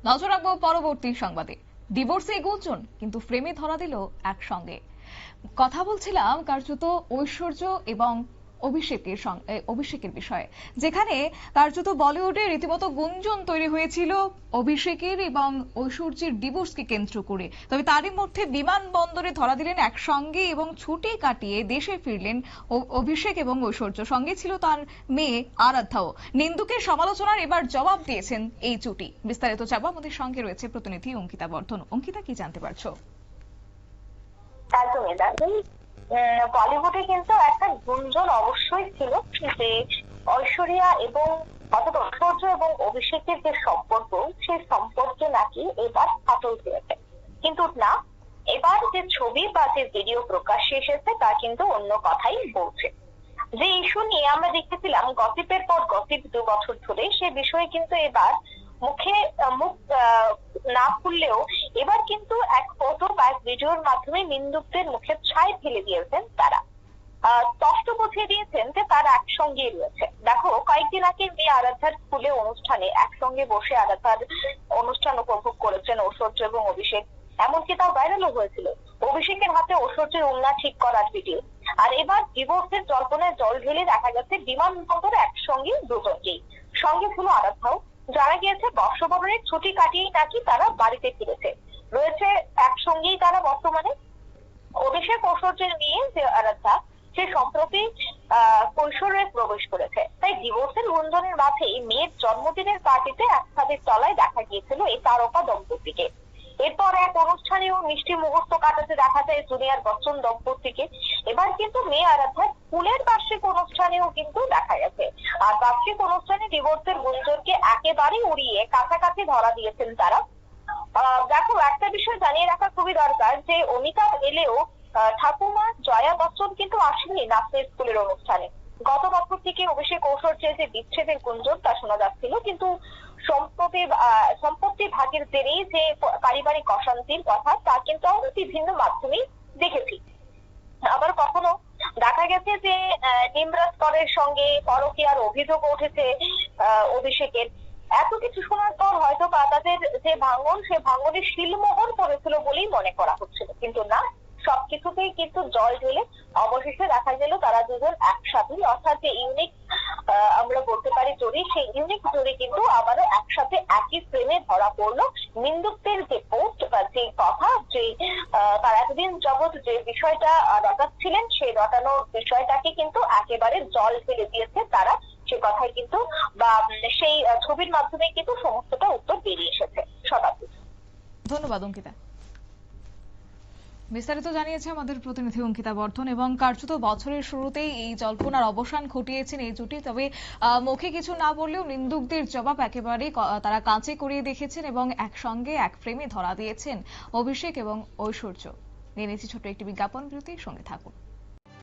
নজর রাখবো পরবর্তী সংবাদে। ডিভোর্সে গুঞ্জন, কিন্তু ফ্রেমে ধরা দিল একসঙ্গে। কথা বলছিলাম কার্যত ঐশ্বর্য এবং অভিষেকের বিষয়ে, যেখানে কার্যত বলিউডে রীতিমতো গুঞ্জন তৈরি হয়েছিল অভিষেকের এবং ঐশ্বর্যের ডিভোর্সকে কেন্দ্র করে। তবে তারই মধ্যে বিমানবন্দরে ধরা দিলেন একসঙ্গে এবং ছুটি কাটিয়ে দেশে ফিরলেন অভিষেক এবং ঐশ্বর্য। সঙ্গে ছিল তার মেয়ে আরাধ্যাও। নিন্দুকের সমালোচনার এবার জবাব দিয়েছেন এই জুটি। বিস্তারিত যাবো, আমাদের সঙ্গে রয়েছে প্রতিনিধি অঙ্কিতা বর্ধন। অঙ্কিতা, কি জানতে পারছো? একদমই দাদুই, বলিউডে কিন্তু একটা গুঞ্জন অবশ্যই ছিল যে ঐশ্বরিয়া এবং অর্থাৎ ঐশ্বর্য এবং অভিষেকের যে সম্পর্ক, সেই সম্পর্কে নাকি এবার ফাটল ধরেছে। কিন্তু না, এবার যে ছবি বা যে ভিডিও প্রকাশ্যে এসেছে তা কিন্তু অন্য কথাই বলছে। যে ইস্যু নিয়ে আমরা দেখতেছিলাম গসিপের পর গসিপ 2 বছর ধরে, সে বিষয়ে কিন্তু এবার মুখ না খুললেও এবার কিন্তু এক ফটো বা এক ভিডিওর মাধ্যমে নিন্দুকদের মুখে ছাই ফেলে দিয়েছেন তারা। স্পষ্ট বুঝিয়ে দিয়েছেন যে তারা একসঙ্গেই রয়েছে। দেখো, কয়েকদিন আগে মেয়ে আরাধ্যার স্কুলে অনুষ্ঠানে একসঙ্গে বসে আরাধ্যার অনুষ্ঠান উপভোগ করেছেন ঐশ্বর্য এবং অভিষেক। এমনকি তাও ভাইরালও হয়েছিল অভিষেকের হাতে ঐশ্বর্যের ওড়না ঠিক করার ভিডিও। আর এবার ডিভোর্সের জল্পনায় জল ঢেলে দেখা গেছে বিমানবন্দরে একসঙ্গে দুজনকেই। সঙ্গে ছিল আরাধ্যাও। জানা গিয়েছে বর্ষবরণের ছুটি কাটিয়ে নাকি তারা বাড়িতে ফিরেছে। রয়েছে একসঙ্গেই তারা বর্তমানে। অভিষেক ঐশ্বর্যের মেয়ে যে আরাধ্যা, সে সম্প্রতি কৈশোরে প্রবেশ করেছে। তাই ডিভোর্সের গুঞ্জনের মাঝেই মেয়ের জন্মদিনের পার্টিতে একসাথে তলায় দেখা গিয়েছিল এই তারকা দম্পতিকে। এরপর এক অনুষ্ঠানেও মিষ্টি মুহূর্ত কাটাতে দেখা যায় জুনিয়র বচ্চন দম্পতিকে। এবার কিন্তু মেয়ে আরাধ্যার স্কুলের বার্ষিক অনুষ্ঠানেও কিন্তু দেখা গেছে। আর বার্ষিক অনুষ্ঠানে ডিভোর্সের গুঞ্জনকে একেবারেই উড়িয়ে কাছাকাছি ধরা দিয়েছেন তারা। দেখো, একটা বিষয় জানিয়ে রাখা খুবই দরকার যে অমিতাভ এলেও ঠাকুমা জয়া বচ্চন কিন্তু আসেননি নাচের স্কুলের অনুষ্ঠানে। গত বছর থেকে অভিষেক ঐশ্বর্যের যে বিচ্ছেদের গুঞ্জন তা শোনা যাচ্ছিল, কিন্তু সম্পত্তি ভাগের জেরেই যে পারিবারিক অশান্তির কথা তা কিন্তু আমরা বিভিন্ন মাধ্যমে দেখেছি। আবার কখনো দেখা গেছে যে নিমরাজ করের সঙ্গে পরকীয়ার অভিযোগ উঠেছে অভিষেকের। এত কিছু শোনার পর হয়তো বা তাদের যে ভাঙন, সে ভাঙনের শিলমোহর পড়েছিল বলেই মনে করা হচ্ছিল। কিন্তু না, সবকিছুতেই কিন্তু জল ঢেলে অবশেষে দেখা গেল তারা দুজন একসাথে, অর্থাৎ যে ইউনিক আমরা বলতে পারি জড়ি, সেই ইউনিক জড়ি কিন্তু আবারও একসাথে একই ফ্রেমে ধরা পড়লো। নিন্দুকদের যে পোস্ট বা যে কথা, যে তারা এতদিন জগৎ যে বিষয়টা রটাচ্ছিলেন, সেই রটানোর বিষয়টাকে কিন্তু একেবারে জল ফেলে দিয়েছে তারা। সে কথাই কিন্তু বা সেই ছবির মাধ্যমে কিন্তু সমস্তটা উত্তর বেরিয়ে এসেছে। শতাব্দী, ধন্যবাদ অঙ্কিতা। বিস্তারিত জানিয়েছে আমাদের প্রতিনিধি অঙ্কিতা বর্ধন। এবং কার্যত বছরের শুরুতেই এই জল্পনার অবসান ঘটিয়েছেন এই জুটি। তবে মুখে কিছু না বললেও নিন্দুকদের জবাব একেবারে তারা কাঁচে করিয়ে দেখেছেন এবং একসঙ্গে এক ফ্রেমে ধরা দিয়েছেন অভিষেক এবং ঐশ্বর্য। নিয়ে নিচ্ছি ছোট্ট একটি বিজ্ঞাপন বিরতি, সঙ্গে থাকুন।